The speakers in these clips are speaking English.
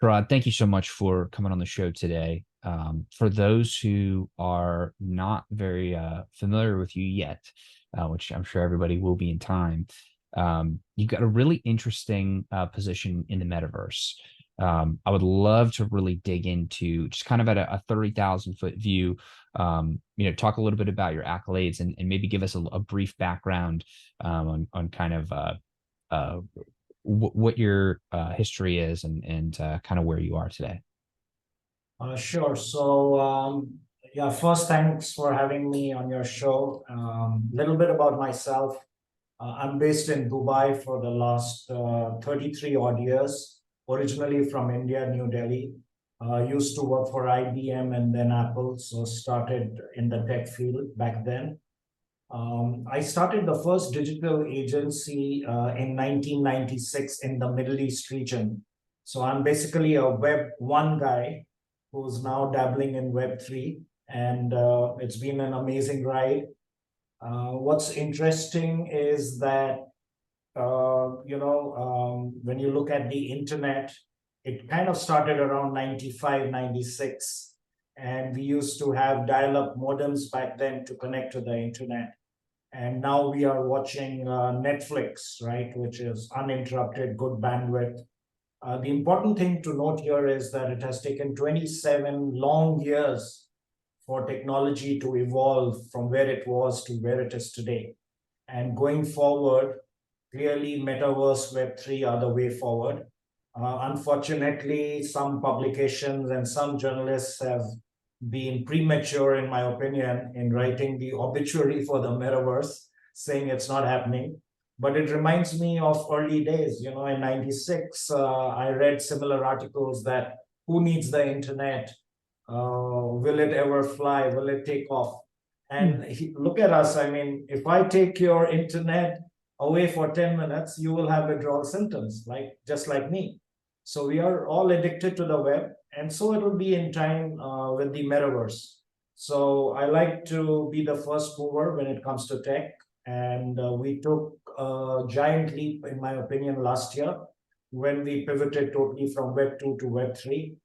Sharad, thank you so much for coming on the show today. For those who are not very familiar with you yet, which I'm sure everybody will be in time, you've got a really interesting position in the metaverse. I would love to really dig into just kind of at a 30,000 foot view, talk a little bit about your accolades and maybe give us a brief background on kind of uh, what your history is and kind of where you are today. Sure. Yeah, first, thanks for having me on your show. Little bit about myself. I'm based in Dubai for the last 33 odd years, originally from India, New Delhi. Used to work for IBM and then Apple, so started in the tech field back then. I started the first digital agency in 1996 in the Middle East region. So I'm basically a Web 1 guy who's now dabbling in Web 3, and it's been an amazing ride. What's interesting is that, when you look at the internet, it kind of started around 95, 96. And we used to have dial-up modems back then to connect to the internet. And now we are watching Netflix, right, which is uninterrupted, good bandwidth. The important thing to note here is that it has taken 27 long years for technology to evolve from where it was to where it is today. And going forward, clearly Metaverse Web3 are the way forward. Unfortunately, some publications and some journalists have been premature, in my opinion, in writing the obituary for the metaverse, saying it's not happening. But it reminds me of early days. In 96, I read similar articles that who needs the internet? Will it ever fly? Will it take off? And look at us. I mean, if I take your internet away for 10 minutes, you will have withdrawal symptoms, just like me. So we are all addicted to the web, and so it will be in time with the metaverse. So I like to be the first mover when it comes to tech, and we took a giant leap, in my opinion, last year when we pivoted totally from Web 2 to Web 3.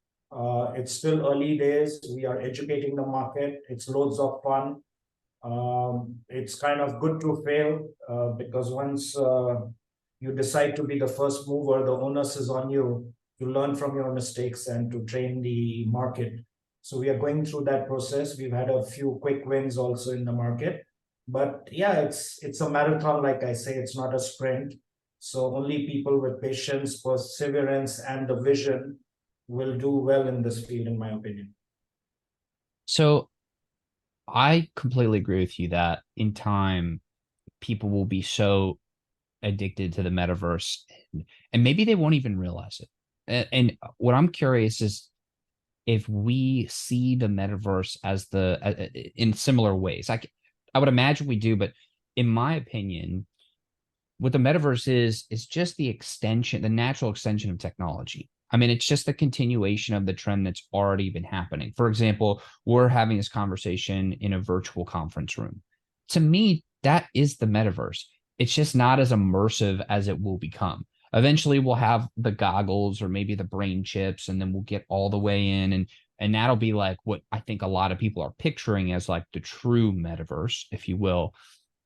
It's still early days. We are educating the market. It's loads of fun. It's kind of good to fail because once you decide to be the first mover, the onus is on you to learn from your mistakes and to train the market. So we are going through that process. We've had a few quick wins also in the market. But yeah, it's a marathon, like I say, it's not a sprint. So only people with patience, perseverance, and the vision will do well in this field, in my opinion. So I completely agree with you that in time, people will be so addicted to the metaverse and maybe they won't even realize it. And what I'm curious is if we see the metaverse as in similar ways. I would imagine we do, but in my opinion, what the metaverse is just the extension, the natural extension of technology. I mean, it's just the continuation of the trend that's already been happening. For example, we're having this conversation in a virtual conference room. To me, that is the metaverse. It's just not as immersive as it will become. Eventually, we'll have the goggles or maybe the brain chips, and then we'll get all the way in, and that'll be like what I think a lot of people are picturing as like the true metaverse, if you will.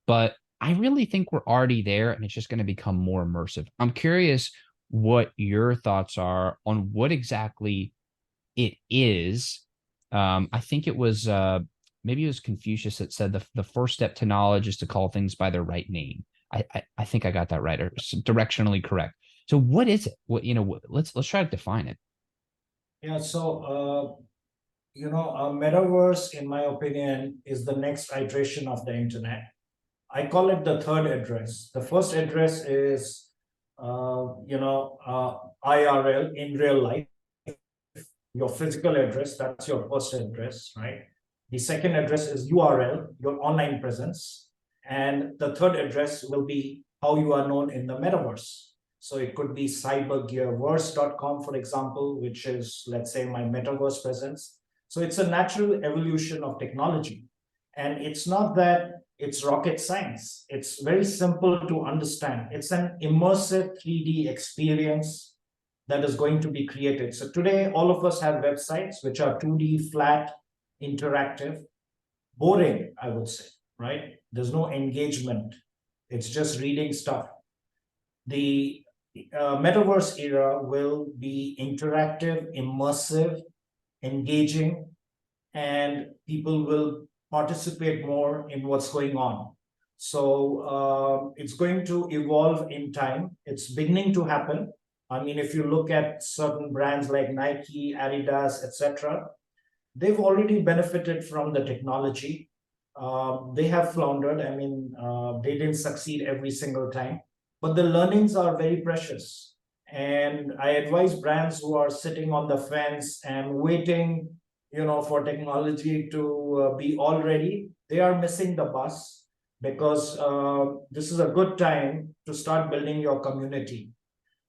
But I really think we're already there, and it's just going to become more immersive. I'm curious what your thoughts are on what exactly it is. I think it was maybe it was Confucius that said the first step to knowledge is to call things by their right name. I think I got that right, or directionally correct. So what is it? Let's try to define it. Yeah, a metaverse, in my opinion, is the next iteration of the internet. I call it the third address. The first address is, IRL, in real life, your physical address, that's your first address, right? The second address is URL, your online presence. And the third address will be how you are known in the metaverse. So it could be cybergearverse.com, for example, which is, let's say, my metaverse presence. So it's a natural evolution of technology. And it's not that it's rocket science. It's very simple to understand. It's an immersive 3D experience that is going to be created. So today, all of us have websites which are 2D, flat, interactive, boring, I would say, right? There's no engagement. It's just reading stuff. The metaverse era will be interactive, immersive, engaging, and people will participate more in what's going on. So it's going to evolve in time. It's beginning to happen. I mean, if you look at certain brands like Nike, Adidas, etc., they've already benefited from the technology. They have floundered. I mean, they didn't succeed every single time, but the learnings are very precious. And I advise brands who are sitting on the fence and waiting, for technology to be all ready. They are missing the bus, because this is a good time to start building your community.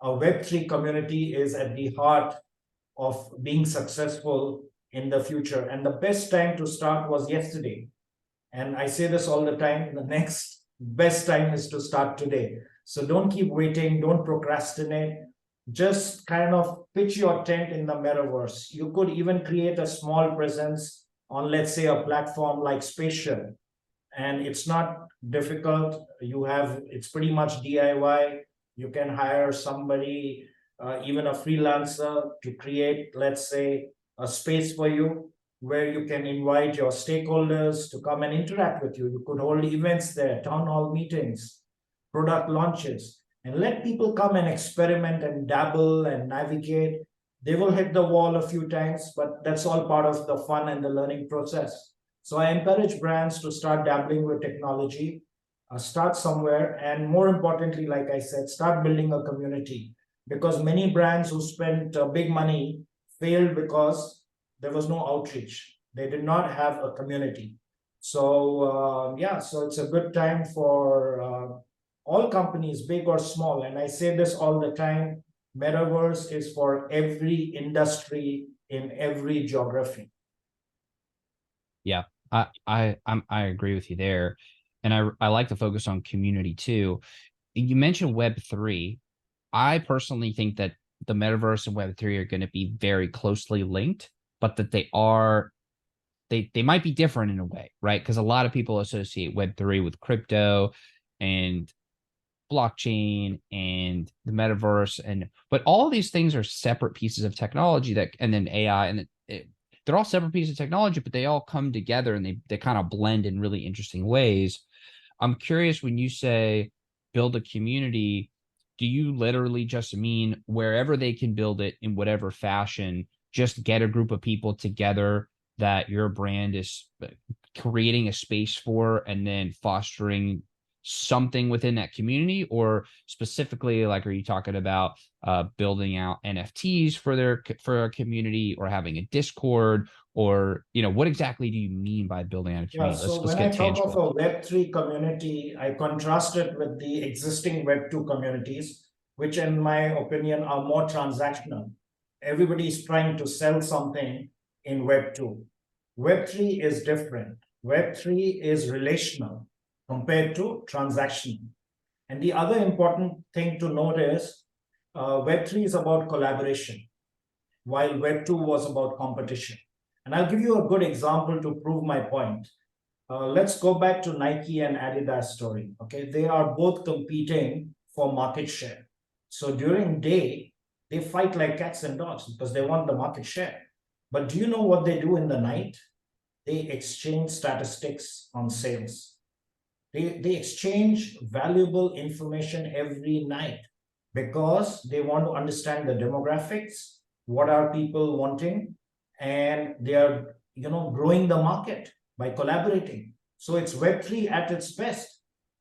A Web3 community is at the heart of being successful in the future. And the best time to start was yesterday. And I say this all the time, the next best time is to start today. So don't keep waiting, don't procrastinate. Just kind of pitch your tent in the metaverse. You could even create a small presence on, let's say, a platform like Spatial. And it's not difficult. It's pretty much DIY. You can hire somebody, even a freelancer, to create, let's say, a space for you where you can invite your stakeholders to come and interact with you. You could hold events there, town hall meetings, product launches, and let people come and experiment and dabble and navigate. They will hit the wall a few times, but that's all part of the fun and the learning process. So I encourage brands to start dabbling with technology, start somewhere, and more importantly, like I said, start building a community. Because many brands who spent big money failed because there was no outreach. They did not have a community. So so it's a good time for all companies, big or small. And I say this all the time: metaverse is for every industry in every geography. Yeah, I agree with you there, and I like to focus on community too. You mentioned Web3. I personally think that the metaverse and Web3 are going to be very closely linked, but that they might be different in a way, right? Because a lot of people associate Web3 with crypto and blockchain and the metaverse, but all of these things are separate pieces of technology and then AI, and they're all separate pieces of technology, but they all come together and they kind of blend in really interesting ways. I'm curious, when you say build a community, do you literally just mean wherever they can build it in whatever fashion, just get a group of people together that your brand is creating a space for and then fostering something within that community? Or specifically, like, are you talking about building out NFTs for a community, or having a Discord, or what exactly do you mean by building out a Yeah, community? so Let's when I get talk of tangible. a Web3 community, I contrast it with the existing Web2 communities, which, in my opinion, are more transactional. Everybody is trying to sell something in Web2. Web3 is different. Web3 is relational compared to transactional. And the other important thing to note is Web3 is about collaboration, while Web2 was about competition. And I'll give you a good example to prove my point. Let's go back to Nike and Adidas story. Okay, they are both competing for market share. So during day, they fight like cats and dogs because they want the market share. But do you know what they do in the night? They exchange statistics on sales. They exchange valuable information every night because they want to understand the demographics, what are people wanting, and they are growing the market by collaborating. So it's Web3 at its best.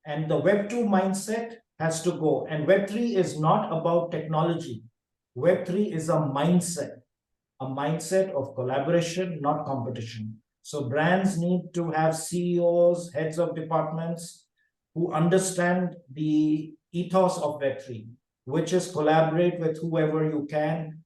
And the Web2 mindset has to go. And Web3 is not about technology. Web3 is a mindset of collaboration, not competition. So brands need to have CEOs, heads of departments who understand the ethos of Web3, which is collaborate with whoever you can,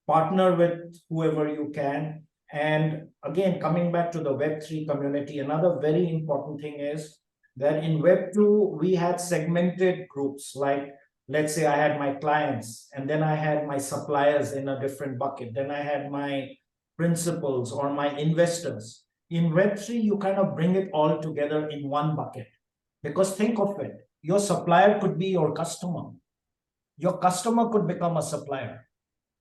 partner with whoever you can. And again, coming back to the Web3 community, another very important thing is that in Web2, we had segmented groups like let's say I had my clients, and then I had my suppliers in a different bucket, then I had my principals or my investors. In Web3, you kind of bring it all together in one bucket. Because think of it, your supplier could be your customer. Your customer could become a supplier,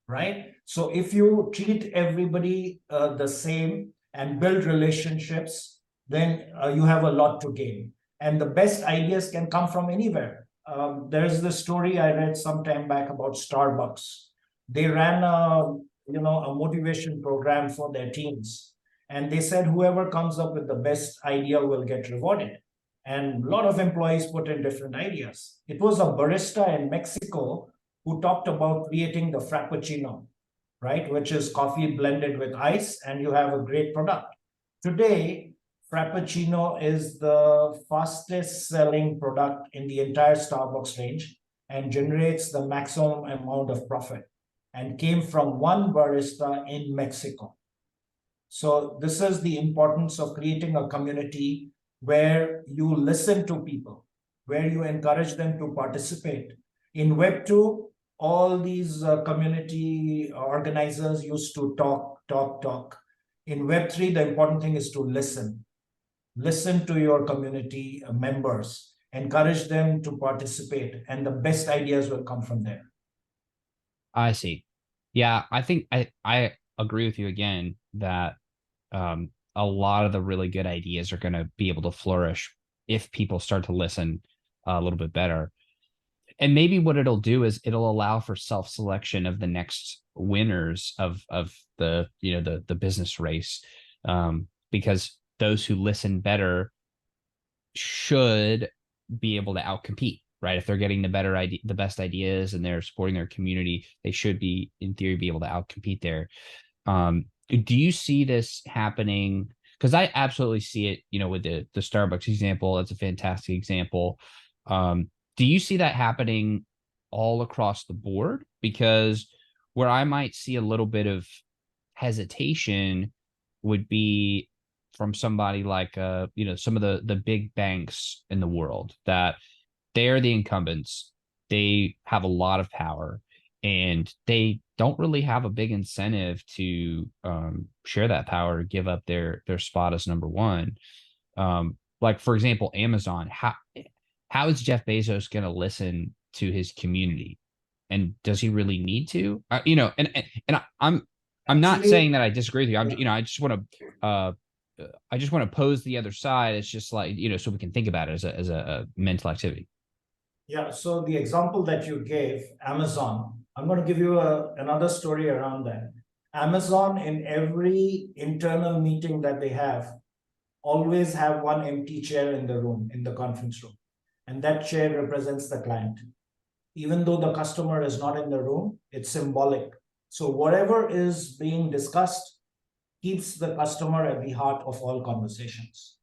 right? So if you treat everybody the same and build relationships, then you have a lot to gain. And the best ideas can come from anywhere. There's this story I read some time back about Starbucks. They ran a motivation program for their teams, and they said whoever comes up with the best idea will get rewarded. And a lot of employees put in different ideas. It was a barista in Mexico who talked about creating the Frappuccino, right? Which is coffee blended with ice, and you have a great product. Today, Frappuccino is the fastest selling product in the entire Starbucks range and generates the maximum amount of profit, and came from one barista in Mexico. So this is the importance of creating a community where you listen to people, where you encourage them to participate. In Web 2, all these community organizers used to talk, talk, talk. In Web 3, the important thing is to listen. Listen to your community members, encourage them to participate, and the best ideas will come from there. I see. Yeah, I think I agree with you again that a lot of the really good ideas are going to be able to flourish if people start to listen a little bit better. And maybe what it'll do is it'll allow for self-selection of the next winners of the the business race, because those who listen better should be able to outcompete, right? If they're getting the better idea, the best ideas, and they're supporting their community, they should be, in theory, be able to outcompete there. Do you see this happening? Because I absolutely see it, with the Starbucks example. That's a fantastic example. Do you see that happening all across the board? Because where I might see a little bit of hesitation would be from somebody like some of the big banks in the world, that they're the incumbents. They have a lot of power, and they don't really have a big incentive to share that power, give up their spot as number one. Like, for example, Amazon. How is Jeff Bezos going to listen to his community, and does he really need to? I'm not Actually, saying that I disagree with you. I just want to pose the other side. It's just like, so we can think about it as a mental activity. yeah, so the example that you gave, Amazon, I'm going to give you another story around that. Amazon, in every internal meeting that they always have one empty chair in the room, in the conference room. And that chair represents the client. Even though the customer is not in the room, it's symbolic. So whatever is being discussed keeps the customer at the heart of all conversations.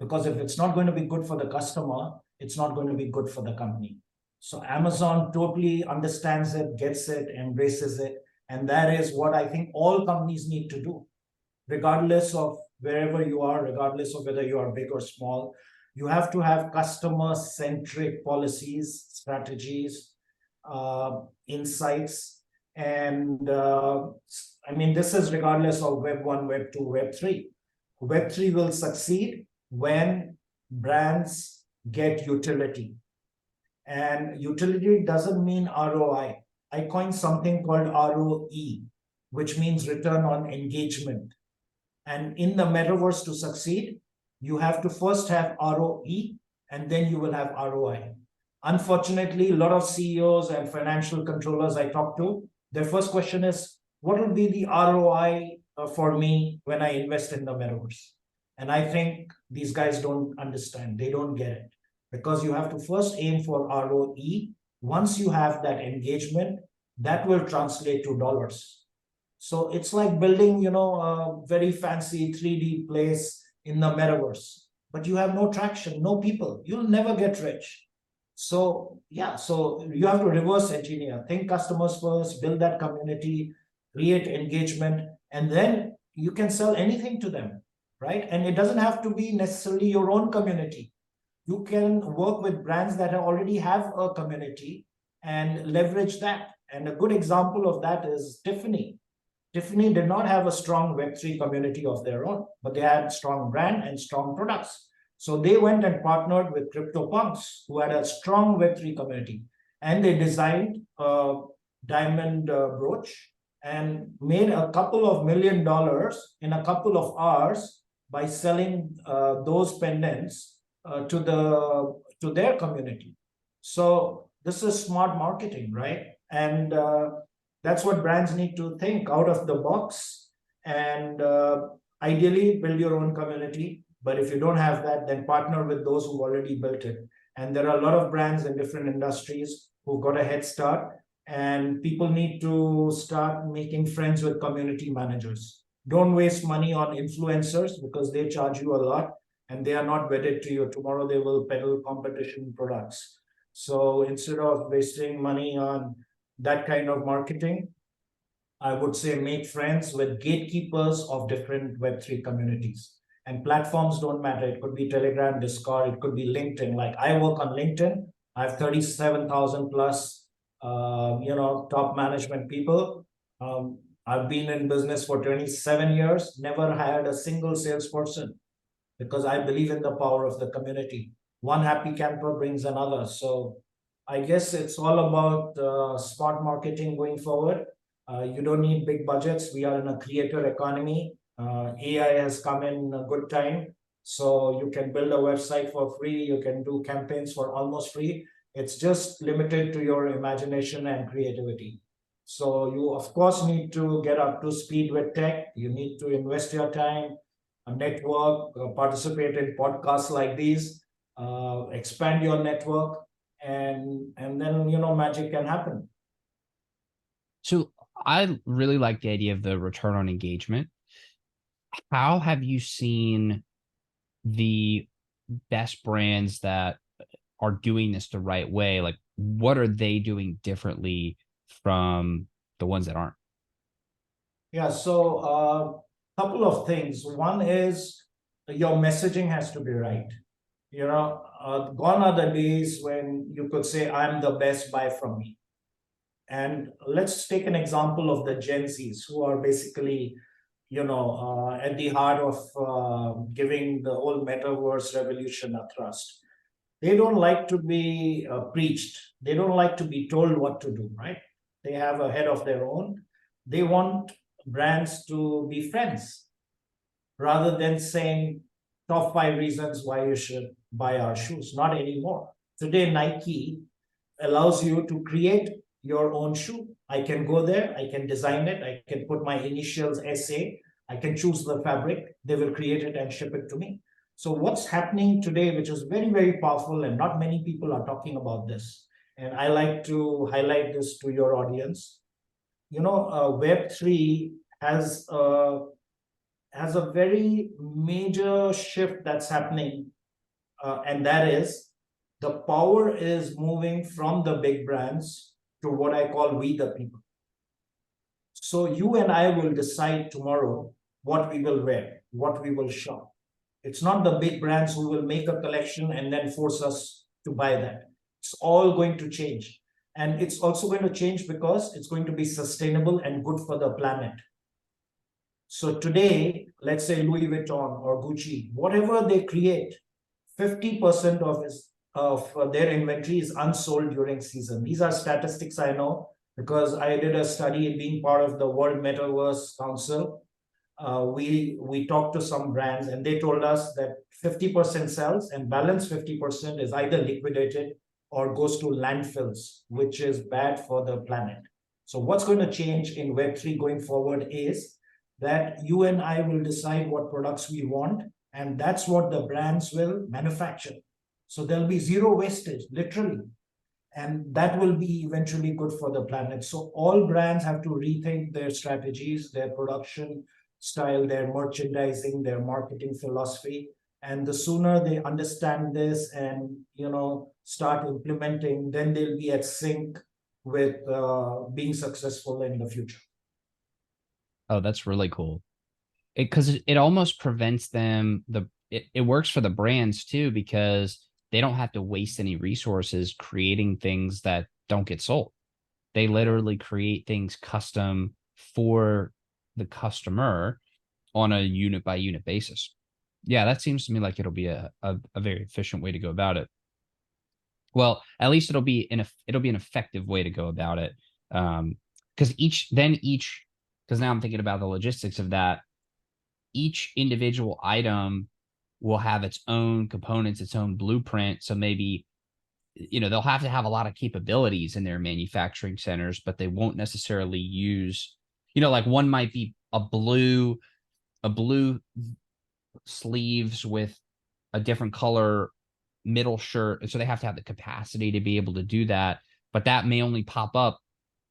Because if it's not going to be good for the customer, it's not going to be good for the company. So Amazon totally understands it, gets it, embraces it. And that is what I think all companies need to do, regardless of wherever you are, regardless of whether you are big or small. You have to have customer-centric policies, strategies, insights. And this is regardless of Web 1, Web 2, Web 3. Web 3 will succeed when brands get utility. And utility doesn't mean ROI. I coined something called ROE, which means return on engagement. And in the metaverse, to succeed, you have to first have ROE, and then you will have ROI. Unfortunately, a lot of CEOs and financial controllers I talk to, their first question is, what will be the ROI for me when I invest in the metaverse? And I think these guys don't understand. They don't get it. Because you have to first aim for ROE. Once you have that engagement, that will translate to dollars. So it's like building, a very fancy 3D place in the metaverse, but you have no traction, no people. You'll never get rich. So yeah, so you have to reverse engineer, think customers first, build that community, create engagement, and then you can sell anything to them, right? And it doesn't have to be necessarily your own community. You can work with brands that already have a community and leverage that. And a good example of that is Tiffany. Tiffany did not have a strong Web3 community of their own, but they had strong brand and strong products. So they went and partnered with CryptoPunks, who had a strong Web3 community, and they designed a diamond brooch and made a couple of $1 million in a couple of hours by selling those pendants to their community. So this is smart marketing, right? And that's what brands need to think out of the box, and ideally build your own community. But if you don't have that, then partner with those who've already built it. And there are a lot of brands in different industries who've got a head start, and people need to start making friends with community managers. Don't waste money on influencers because they charge you a lot and they are not wedded to you. Tomorrow they will peddle competition products. So instead of wasting money on that kind of marketing, I would say make friends with gatekeepers of different Web3 communities. And platforms don't matter. It could be Telegram, Discord, it could be LinkedIn. Like I work on LinkedIn. I have 37,000 plus, top management people. I've been in business for 27 years, never hired a single salesperson because I believe in the power of the community. One happy camper brings another. So I guess it's all about smart marketing going forward. You don't need big budgets. We are in a creator economy. AI has come in a good time. So you can build a website for free. You can do campaigns for almost free. It's just limited to your imagination and creativity. So you, of course, need to get up to speed with tech. You need to invest your time, network, participate in podcasts like these, expand your network, and then magic can happen. So I really like the idea of the return on engagement. How have you seen the best brands that are doing this the right way? Like, what are they doing differently from the ones that aren't? Yeah, so a couple of things. One is your messaging has to be right. Gone are the days when you could say, I'm the best, buy from me. And let's take an example of the Gen Zs, who are basically, at the heart of giving the whole metaverse revolution a thrust. They don't like to be preached. They don't like to be told what to do, right? They have a head of their own. They want brands to be friends rather than saying top 5 reasons why you should buy our shoes. Not anymore. Today, Nike allows you to create your own shoe. I can go there, I can design it, I can put my initials SA, I can choose the fabric, they will create it and ship it to me. So what's happening today, which is very, very powerful, and not many people are talking about this, and I like to highlight this to your audience. Web3 has has a very major shift that's happening, and that is the power is moving from the big brands to what I call we the people. So you and I will decide tomorrow what we will wear, what we will shop. It's not the big brands who will make a collection and then force us to buy that. It's all going to change. And it's also going to change because it's going to be sustainable and good for the planet. So today, let's say Louis Vuitton or Gucci, whatever they create, 50% of their inventory is unsold during season. These are statistics I know because I did a study being part of the World Metaverse Council. We talked to some brands and they told us that 50% sells and balance 50% is either liquidated or goes to landfills, which is bad for the planet. So what's going to change in Web3 going forward is that you and I will decide what products we want, and that's what the brands will manufacture. So there'll be zero wastage, literally. And that will be eventually good for the planet. So all brands have to rethink their strategies, their production style, their merchandising, their marketing philosophy. And the sooner they understand this and start implementing, then they'll be at sync with being successful in the future. Oh, that's really cool. Because it almost prevents them it works for the brands too, because they don't have to waste any resources creating things that don't get sold. They literally create things custom for the customer on a unit by unit basis. Yeah, that seems to me like it'll be a very efficient way to go about it. Well, at least it'll be an effective way to go about it. Because because now I'm thinking about the logistics of that. Each individual item will have its own components, its own blueprint. So maybe, they'll have to have a lot of capabilities in their manufacturing centers, but they won't necessarily use, like one might be a blue sleeves with a different color middle shirt. And so they have to have the capacity to be able to do that. But that may only pop up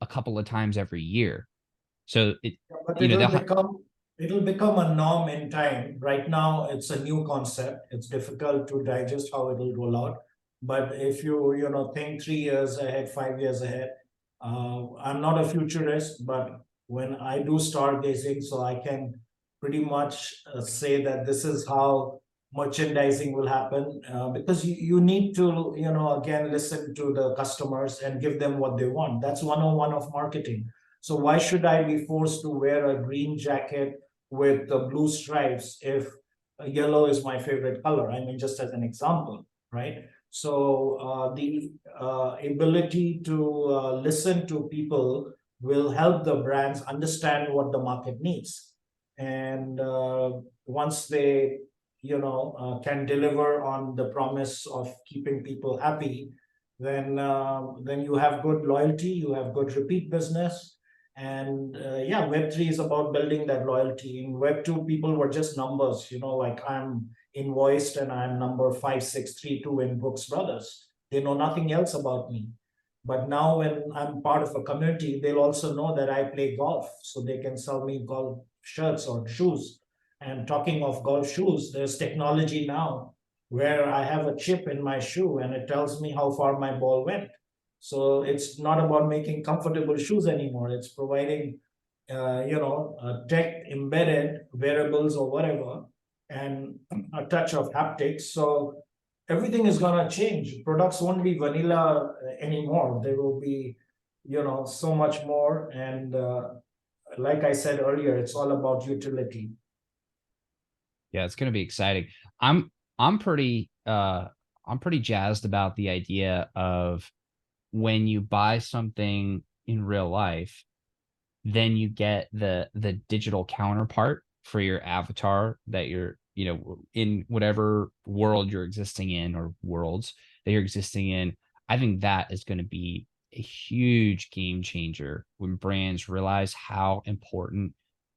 a couple of times every year. So But they'll have, it'll become a norm in time. Right now, it's a new concept. It's difficult to digest how it will roll out. But if you think 3 years ahead, 5 years ahead, I'm not a futurist, but when I do stargazing, so I can pretty much say that this is how merchandising will happen, because you need to, again, listen to the customers and give them what they want. That's 101 of marketing. So why should I be forced to wear a green jacket with the blue stripes if yellow is my favorite color? I mean, just as an example, right? So the ability to listen to people will help the brands understand what the market needs. And once they, can deliver on the promise of keeping people happy, then you have good loyalty, you have good repeat business. And yeah, Web3 is about building that loyalty. In Web2, people were just numbers, like I'm invoiced and I'm number 5632 in Brooks Brothers. They know nothing else about me. But now, when I'm part of a community, they'll also know that I play golf, so they can sell me golf shirts or shoes. And talking of golf shoes, there's technology now where I have a chip in my shoe and it tells me how far my ball went. So it's not about making comfortable shoes anymore. It's providing, tech embedded wearables or whatever, and a touch of haptics. So everything is going to change. Products won't be vanilla anymore. There will be, so much more. And like I said earlier, it's all about utility. yeah, it's going to be exciting. I'm, I'm pretty, I'm pretty jazzed about the idea of when you buy something in real life, then you get the digital counterpart for your avatar that you're, in whatever world you're existing in or worlds that you're existing in. I think that is going to be a huge game changer when brands realize how important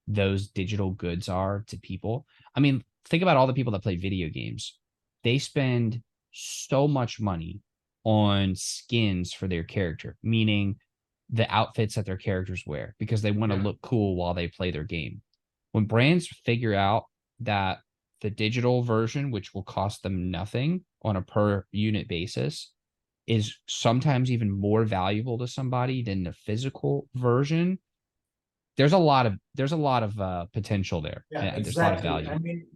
those digital goods are to people. I mean, think about all the people that play video games. They spend so much money on skins for their character, meaning the outfits that their characters wear because they want to look cool while they play their game. When brands figure out that the digital version, which will cost them nothing on a per unit basis, is sometimes even more valuable to somebody than the physical version, there's a lot of potential there, Yeah, and there's a lot of exactly. value. I mean,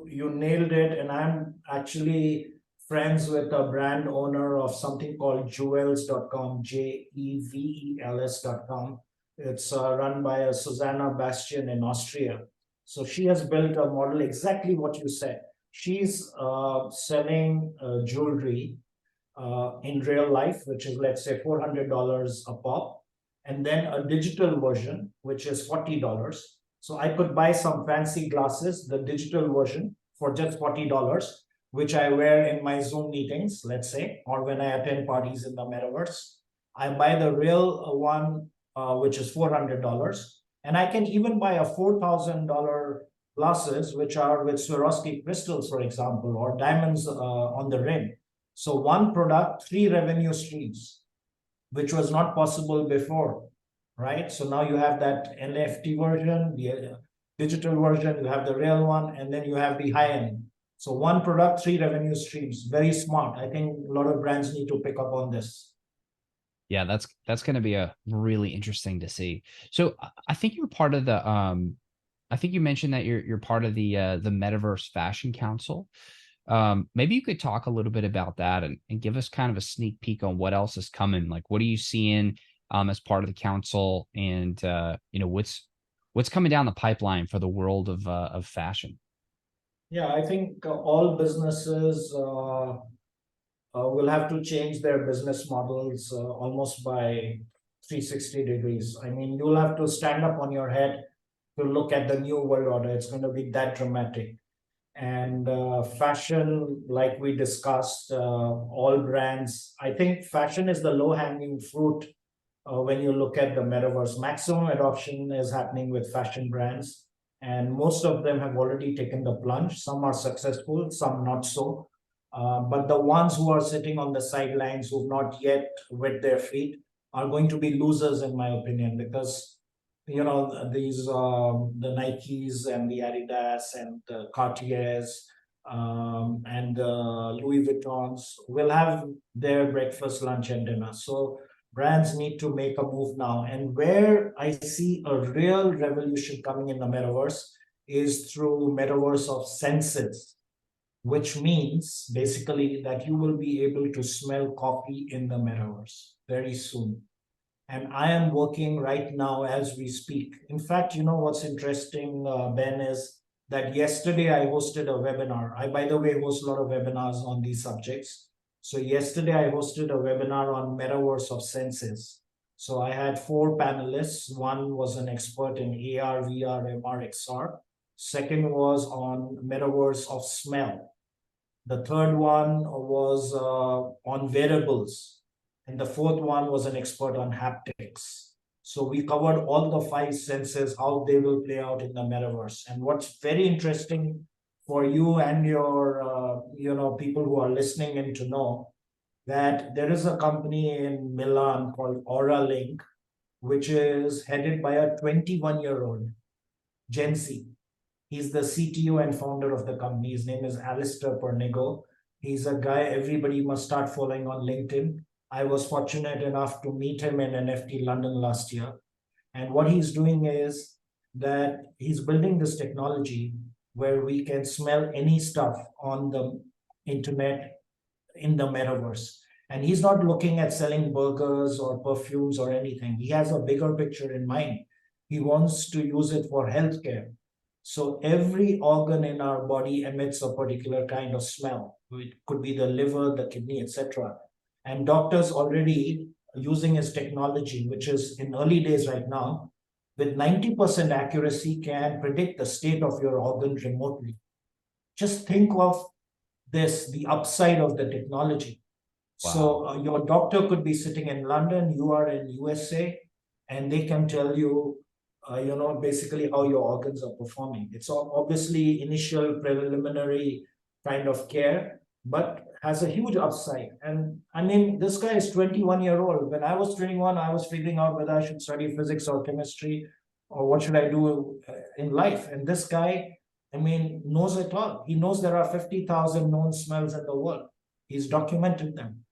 you nailed it, and I'm actually friends with a brand owner of something called jewels.com, jevels.com. It's run by a Susanna Bastian in Austria. So she has built a model exactly what you said. She's selling jewelry in real life, which is, let's say, $400 a pop, and then a digital version, which is $40. So I could buy some fancy glasses, the digital version, for just $40, which I wear in my Zoom meetings, let's say, or when I attend parties in the metaverse. I buy the real one, which is $400. And I can even buy a $4,000 glasses, which are with Swarovski crystals, for example, or diamonds on the rim. So one product, three revenue streams, which was not possible before, right? So now you have that NFT version, the digital version, you have the real one, and then you have the high end. So one product, three revenue streams. Very smart. I think a lot of brands need to pick up on this. Yeah, that's going to be a really interesting to see. So I think you're part of the I think you mentioned that you're part of the Metaverse Fashion Council. Maybe you could talk a little bit about that and give us kind of a sneak peek on what else is coming. Like, what are you seeing as part of the council, and what's coming down the pipeline for the world of fashion? Yeah, I think all businesses will have to change their business models almost by 360 degrees. I mean, you'll have to stand up on your head to look at the new world order. It's going to be that dramatic. And fashion, like we discussed, all brands, I think fashion is the low hanging fruit when you look at the metaverse. Maximum adoption is happening with fashion brands, and most of them have already taken the plunge. Some are successful, some not so. But the ones who are sitting on the sidelines, who've not yet wet their feet, are going to be losers, in my opinion, because these the Nikes and the Adidas and the Cartiers and the Louis Vuittons will have their breakfast, lunch, and dinner. So brands need to make a move now. And where I see a real revolution coming in the metaverse is through metaverse of senses, which means basically that you will be able to smell coffee in the metaverse very soon. And I am working right now as we speak. In fact, you know what's interesting, Ben, is that yesterday I hosted a webinar. I, by the way, host a lot of webinars on these subjects. So yesterday I hosted a webinar on metaverse of senses. So I had four panelists. One was an expert in AR, VR, MR, XR. Second was on metaverse of smell. The third one was on wearables. And the fourth one was an expert on haptics. So we covered all the five senses, how they will play out in the metaverse. And what's very interesting for you and your, people who are listening in to know that there is a company in Milan called Aura Link, which is headed by a 21-year-old Gen Z. He's the CTO and founder of the company. His name is Alistair Pernigo. He's a guy everybody must start following on LinkedIn. I was fortunate enough to meet him in NFT London last year. And what he's doing is that he's building this technology where we can smell any stuff on the internet in the metaverse. And he's not looking at selling burgers or perfumes or anything. He has a bigger picture in mind. He wants to use it for healthcare. So every organ in our body emits a particular kind of smell. It could be the liver, the kidney, etc. And doctors already using his technology, which is in early days right now, with 90% accuracy can predict the state of your organ remotely. Just think of this, the upside of the technology. Wow. So your doctor could be sitting in London, you are in USA, and they can tell you, basically how your organs are performing. It's obviously initial preliminary kind of care, but has a huge upside. And I mean, this guy is 21-year-old. When I was 21, I was figuring out whether I should study physics or chemistry or what should I do in life. And this guy, I mean, knows it all. He knows there are 50,000 known smells in the world. He's documented them.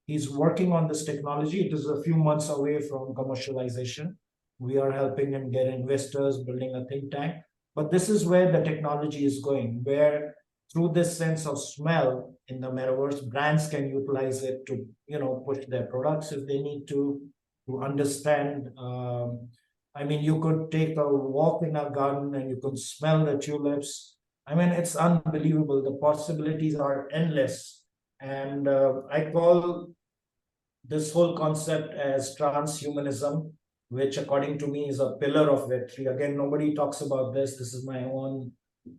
He's working on this technology. It is a few months away from commercialization. We are helping him get investors, building a think tank. But this is where the technology is going, where through this sense of smell in the metaverse, brands can utilize it to, push their products if they need to understand. I mean, you could take a walk in a garden and you could smell the tulips. I mean, it's unbelievable. The possibilities are endless. And I call this whole concept as transhumanism, which according to me is a pillar of Web3. Again, nobody talks about this. This is my own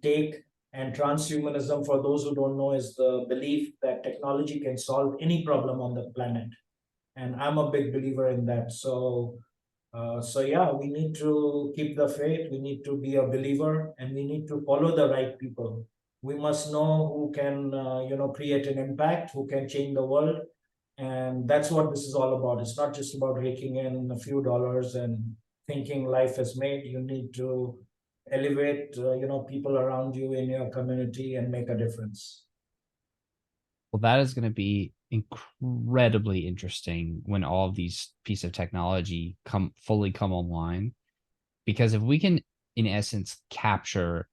take. And transhumanism, for those who don't know, is the belief that technology can solve any problem on the planet. And I'm a big believer in that. So yeah, we need to keep the faith. We need to be a believer, and we need to follow the right people. We must know who can, create an impact, who can change the world, and that's what this is all about. It's not just about raking in a few dollars and thinking life is made. You need to elevate, people around you in your community and make a difference. Well, that is going to be incredibly interesting when all of these pieces of technology come online. Because if we can, in essence, capture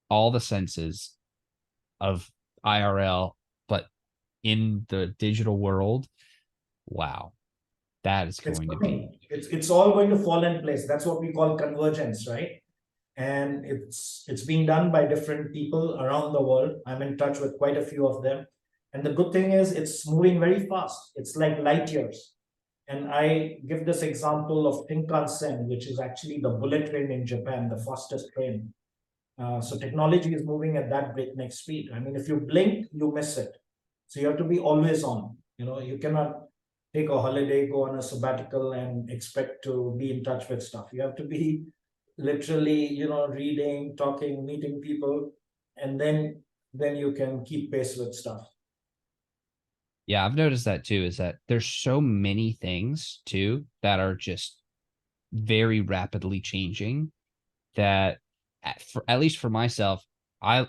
all the senses of IRL, but in the digital world, wow, that is It's going to be. coming. It's all going to fall in place. That's what we call convergence, right? And it's being done by different people around the world. I'm in touch with quite a few of them. And the good thing is it's moving very fast. It's like light years. And I give this example of Shinkansen, which is actually the bullet train in Japan, the fastest train. So technology is moving at that breakneck speed. I mean, if you blink, you miss it. So you have to be always on. You cannot take a holiday, go on a sabbatical, and expect to be in touch with stuff. You have to be literally, reading, talking, meeting people, and then you can keep pace with stuff. Yeah, I've noticed that too, is that there's so many things too that are just very rapidly changing that at least for myself, I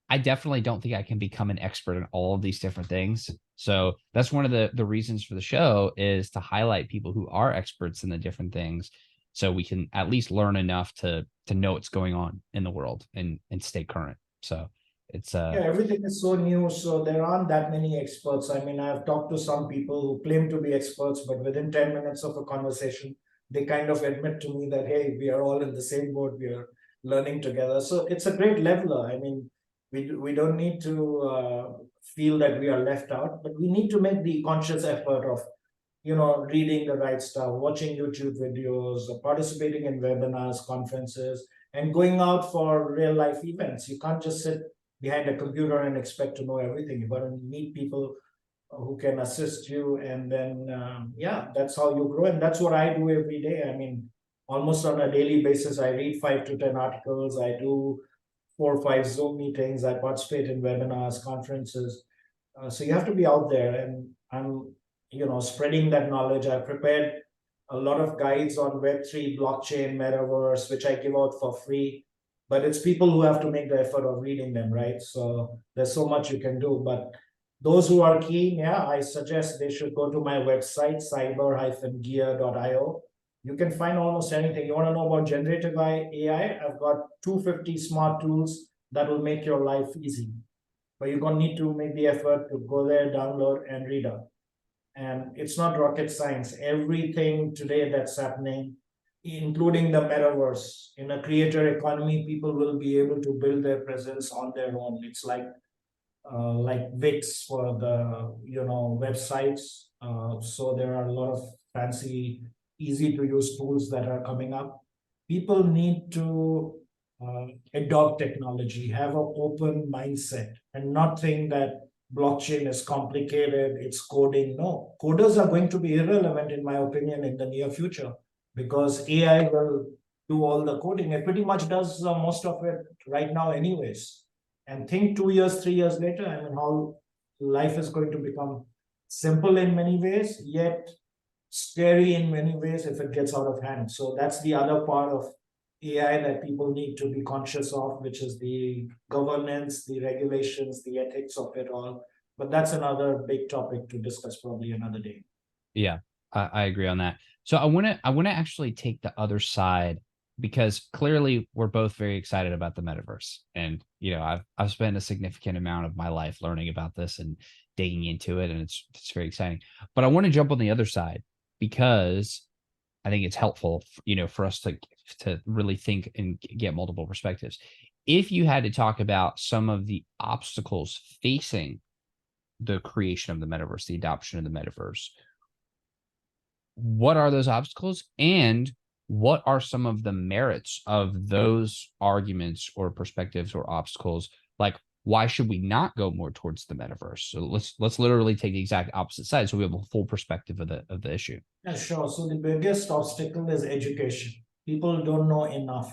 I definitely don't think I can become an expert in all of these different things. So that's one of the reasons for the show is to highlight people who are experts in the different things so we can at least learn enough to know what's going on in the world and stay current. So it's Yeah, everything is so new, so there aren't that many experts. I mean, I've talked to some people who claim to be experts, but within 10 minutes of a conversation, they kind of admit to me that, hey, we are all in the same boat, we are learning together. So it's a great leveler. I mean, we don't need to feel that we are left out, but we need to make the conscious effort of, reading the right stuff, watching YouTube videos, participating in webinars, conferences, and going out for real life events. You can't just sit behind a computer and expect to know everything. You got to meet people who can assist you, and then yeah, that's how you grow. And that's what I do every day. I mean, almost on a daily basis, I read 5 to 10 articles. I do 4 or 5 Zoom meetings. I participate in webinars, conferences. So you have to be out there, and I'm, spreading that knowledge. I've prepared a lot of guides on Web3, blockchain, metaverse, which I give out for free. But it's people who have to make the effort of reading them, right? So there's so much you can do. But those who are keen, yeah, I suggest they should go to my website, cyber-gear.io. You can find almost anything. You want to know about generative AI? I've got 250 smart tools that will make your life easy. But you're going to need to make the effort to go there, download, and read up. And it's not rocket science. Everything today that's happening, including the metaverse, in a creator economy, people will be able to build their presence on their own. It's like Wix for the websites. So there are a lot of fancy, easy to use tools that are coming up. People need to adopt technology, have an open mindset, and not think that blockchain is complicated, it's coding. No, coders are going to be irrelevant, in my opinion, in the near future, because AI will do all the coding. It pretty much does most of it right now, anyways. And think 2 years, 3 years later, I mean, how life is going to become simple in many ways, yet scary in many ways if it gets out of hand. So that's the other part of AI that people need to be conscious of, which is the governance, the regulations, the ethics of it all. But that's another big topic to discuss probably another day. Yeah, I agree on that. So I want to actually take the other side because clearly we're both very excited about the metaverse. And I've spent a significant amount of my life learning about this and digging into it, and it's very exciting. But I want to jump on the other side because I think it's helpful, for us to really think and get multiple perspectives. If you had to talk about some of the obstacles facing the creation of the metaverse, the adoption of the metaverse, what are those obstacles and what are some of the merits of those arguments or perspectives or obstacles? Like, why should we not go more towards the metaverse? So let's literally take the exact opposite side so we have a full perspective of the issue. Yeah, sure. So the biggest obstacle is education. People don't know enough.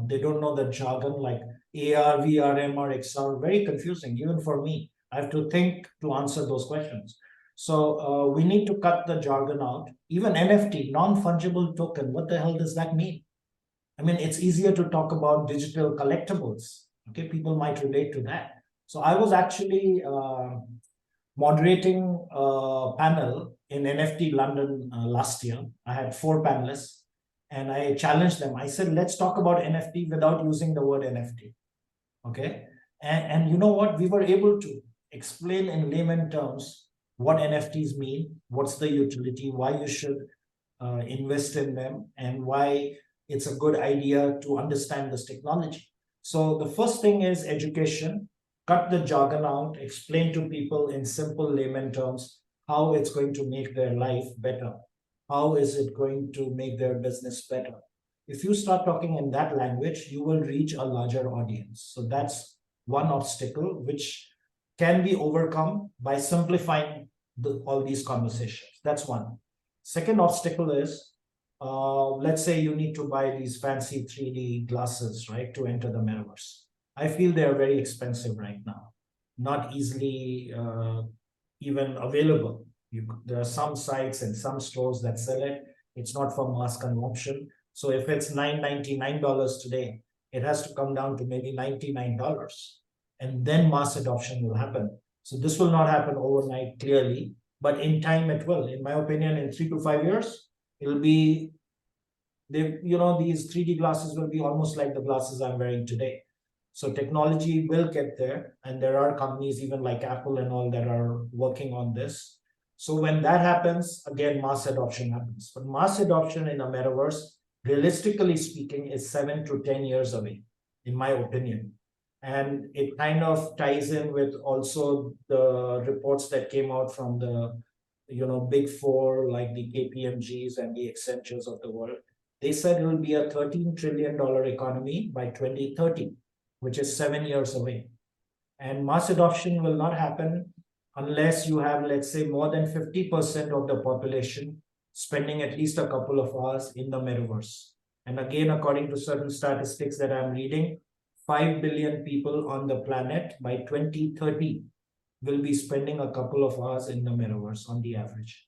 They don't know the jargon like AR, VR, MR, XR. Very confusing, even for me. I have to think to answer those questions. So we need to cut the jargon out. Even NFT, non-fungible token, what the hell does that mean? I mean, it's easier to talk about digital collectibles. Okay, people might relate to that. So I was actually moderating a panel in NFT London last year. I had 4 panelists and I challenged them. I said, let's talk about NFT without using the word NFT. Okay. And you know what? We were able to explain in layman terms what NFTs mean, what's the utility, why you should invest in them, and why it's a good idea to understand this technology. So the first thing is education. Cut the jargon out, explain to people in simple layman terms how it's going to make their life better. How is it going to make their business better? If you start talking in that language, you will reach a larger audience. So that's one obstacle which can be overcome by simplifying all these conversations. That's one. Second obstacle is, let's say you need to buy these fancy 3D glasses, right, to enter the metaverse. I feel they are very expensive right now, not easily even available. There are some sites and some stores that sell it. It's not for mass consumption. So if it's $999 today, it has to come down to maybe $99, and then mass adoption will happen. So this will not happen overnight, clearly, but in time it will. In my opinion, in 3 to 5 years, it'll be these 3D glasses will be almost like the glasses I'm wearing today. So technology will get there, and there are companies even like Apple and all that are working on this. So when that happens, again, mass adoption happens. But mass adoption in a metaverse, realistically speaking, is 7 to 10 years away, in my opinion. And it kind of ties in with also the reports that came out from the big four, like the KPMGs and the Accentures of the world. They said it will be a $13 trillion economy by 2030, which is 7 years away. And mass adoption will not happen unless you have, let's say, more than 50% of the population spending at least a couple of hours in the metaverse. And again, according to certain statistics that I'm reading, 5 billion people on the planet by 2030 will be spending a couple of hours in the metaverse on the average.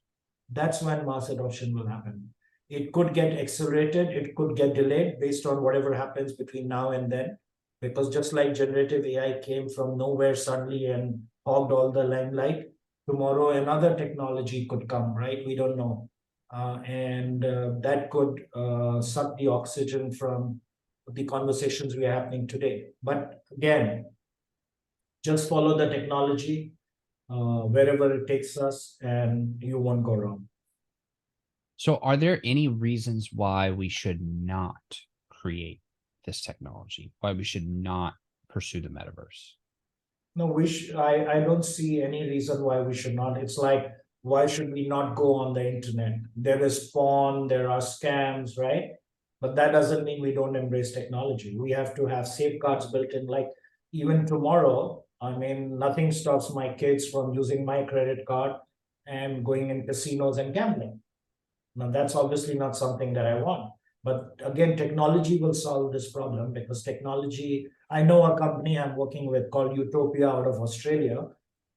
That's when mass adoption will happen. It could get accelerated, it could get delayed based on whatever happens between now and then. Because just like generative AI came from nowhere suddenly and hogged all the limelight, tomorrow another technology could come, right? We don't know. And that could suck the oxygen from the conversations we are happening today. But again, just follow the technology wherever it takes us, and you won't go wrong. So are there any reasons why we should not create this technology? Why we should not pursue the metaverse? No, I don't see any reason why we should not. It's like, why should we not go on the internet? There is porn, there are scams, right? But that doesn't mean we don't embrace technology. We have to have safeguards built in. Like, even tomorrow, I mean, nothing stops my kids from using my credit card and going in casinos and gambling. Now, that's obviously not something that I want. But again, technology will solve this problem, because technology, I know a company I'm working with called Utopia out of Australia,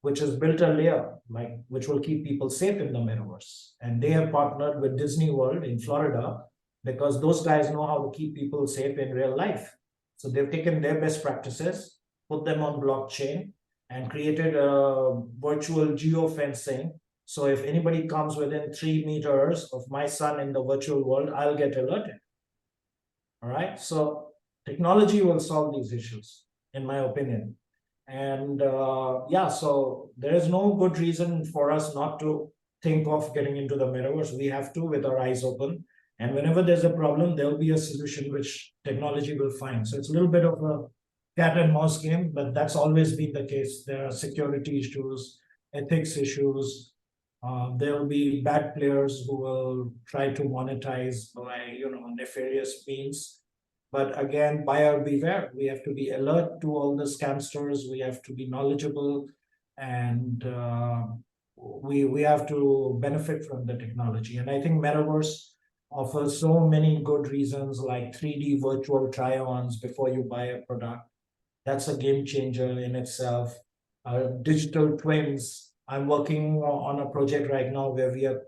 which has built a layer like which will keep people safe in the metaverse. And they have partnered with Disney World in Florida, because those guys know how to keep people safe in real life. So they've taken their best practices, put them on blockchain, and created a virtual geofencing. So if anybody comes within 3 meters of my son in the virtual world, I'll get alerted. All right. So technology will solve these issues, in my opinion. And yeah, so there is no good reason for us not to think of getting into the metaverse. We have to, with our eyes open. And whenever there's a problem, there'll be a solution which technology will find. So it's a little bit of a cat and mouse game, but that's always been the case. There are security issues, ethics issues. There will be bad players who will try to monetize by nefarious means. But again, buyer beware. We have to be alert to all the scamsters. We have to be knowledgeable, and we have to benefit from the technology. And I think metaverse offers so many good reasons, like 3D virtual try-ons before you buy a product. That's a game changer in itself. Digital twins. I'm working on a project right now where we have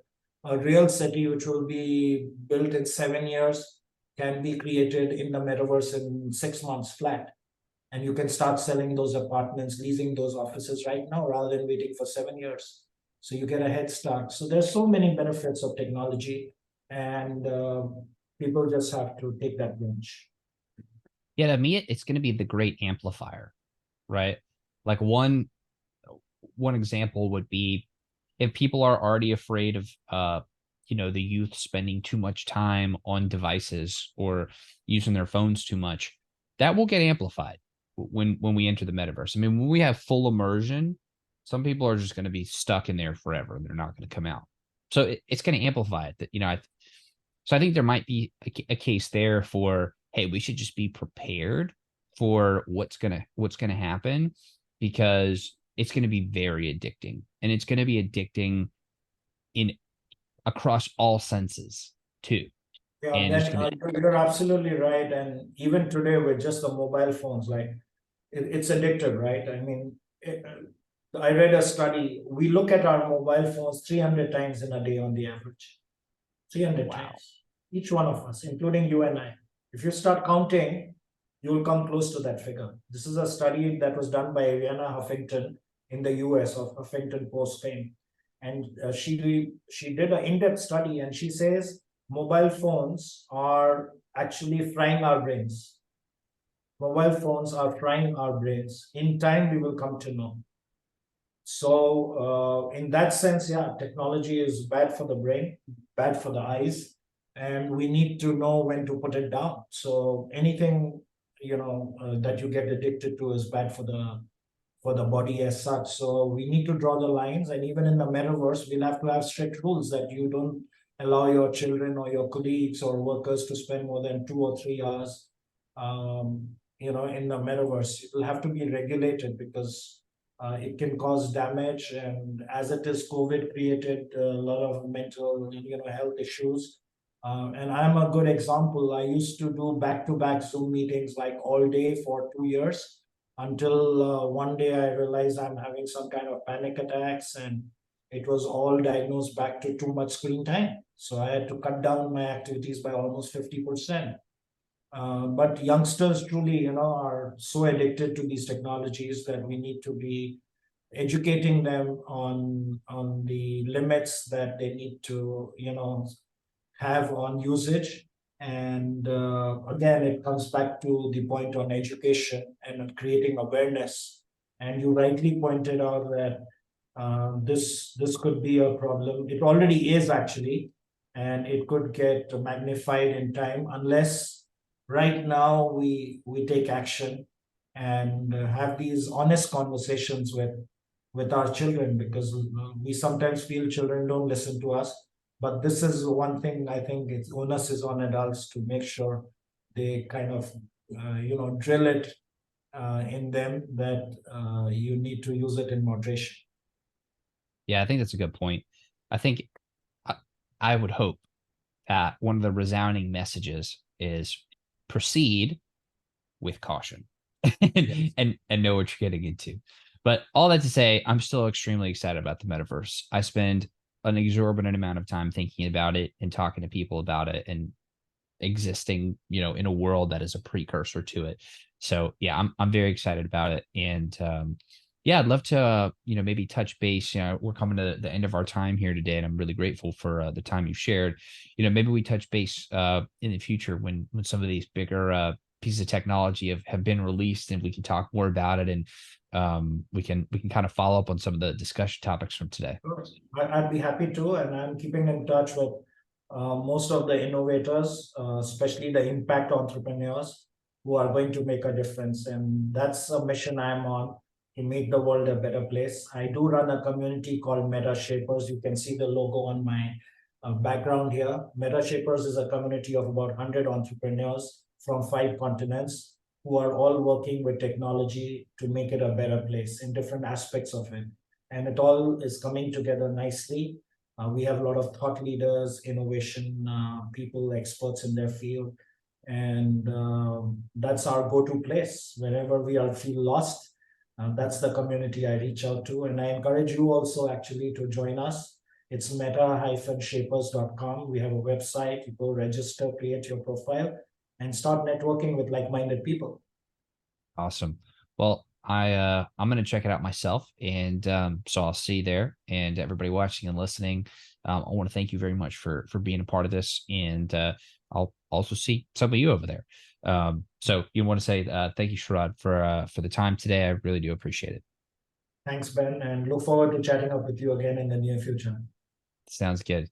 a real city which will be built in 7 years, can be created in the metaverse in 6 months flat. And you can start selling those apartments, leasing those offices right now rather than waiting for 7 years. So you get a head start. So there's so many benefits of technology, and people just have to take that plunge. Yeah, to me, it's going to be the great amplifier. right? Like one example would be if people are already afraid of the youth spending too much time on devices or using their phones too much, that will get amplified when we enter the metaverse. I mean, when we have full immersion, some people are just going to be stuck in there forever and they're not going to come out. So it's going to amplify it. That so I think there might be a case there for, hey, we should just be prepared for what's gonna happen, because it's gonna be very addicting, and it's gonna be addicting in across all senses too. Yeah, And it's Ben, gonna you're absolutely right. And even today with just the mobile phones, like it's addictive, right? I mean, I read a study. We look at our mobile phones 300 times in a day on the average. 300 wow. times. Each one of us, including you and I. If you start counting, you will come close to that figure. This is a study that was done by Ariana Huffington in the US of Huffington Post fame. And she did an in-depth study, and she says mobile phones are actually frying our brains. Mobile phones are frying our brains. In time, we will come to know. So, in that sense, yeah, technology is bad for the brain, bad for the eyes, and we need to know when to put it down. So, anything that you get addicted to is bad for the body as such. So, we need to draw the lines, and even in the metaverse, we'll have to have strict rules that you don't allow your children or your colleagues or workers to spend more than 2 or 3 hours, in the metaverse. It will have to be regulated because it can cause damage, and as it is, COVID created a lot of mental, health issues. And I'm a good example. I used to do back-to-back Zoom meetings like all day for 2 years until one day I realized I'm having some kind of panic attacks, and it was all diagnosed back to too much screen time. So I had to cut down my activities by almost 50%. But youngsters truly, are so addicted to these technologies that we need to be educating them on the limits that they need to, have on usage. And again, it comes back to the point on education and creating awareness. And you rightly pointed out that this could be a problem. It already is actually, and it could get magnified in time unless right now we take action and have these honest conversations with our children, because we sometimes feel children don't listen to us. But this is one thing I think it's onus is on adults to make sure they kind of drill it in them that you need to use it in moderation. Yeah, I think that's a good point. I think I, I would hope that one of the resounding messages is proceed with caution Yes. and know what you're getting into. But all that to say, I'm still extremely excited about the metaverse. I spend an exorbitant amount of time thinking about it and talking to people about it and existing, in a world that is a precursor to it. So yeah, I'm very excited about it. And yeah, I'd love to maybe touch base. We're coming to the end of our time here today, and I'm really grateful for the time you've shared. Maybe we touch base in the future when some of these bigger pieces of technology have been released, and we can talk more about it, and we can kind of follow up on some of the discussion topics from today. Sure. I'd be happy to, and I'm keeping in touch with most of the innovators, especially the impact entrepreneurs who are going to make a difference. And that's a mission I'm on, to make the world a better place. I do run a community called Meta Shapers. You can see the logo on my background here. Meta Shapers is a community of about 100 entrepreneurs from 5 continents who are all working with technology to make it a better place in different aspects of it. And it all is coming together nicely. We have a lot of thought leaders, innovation people, experts in their field, and that's our go-to place whenever we are feel lost. That's the community I reach out to, and I encourage you also actually to join us. It's meta-shapers.com. We have a website. You go register, create your profile, and start networking with like-minded people. Awesome. Well, I'm gonna check it out myself, and so I'll see you there. And everybody watching and listening, I want to thank you very much for being a part of this, and I'll also see some of you over there. So you want to say thank you, Sharad, for the time today. I really do appreciate it. Thanks, Ben, and look forward to chatting up with you again in the near future. Sounds good.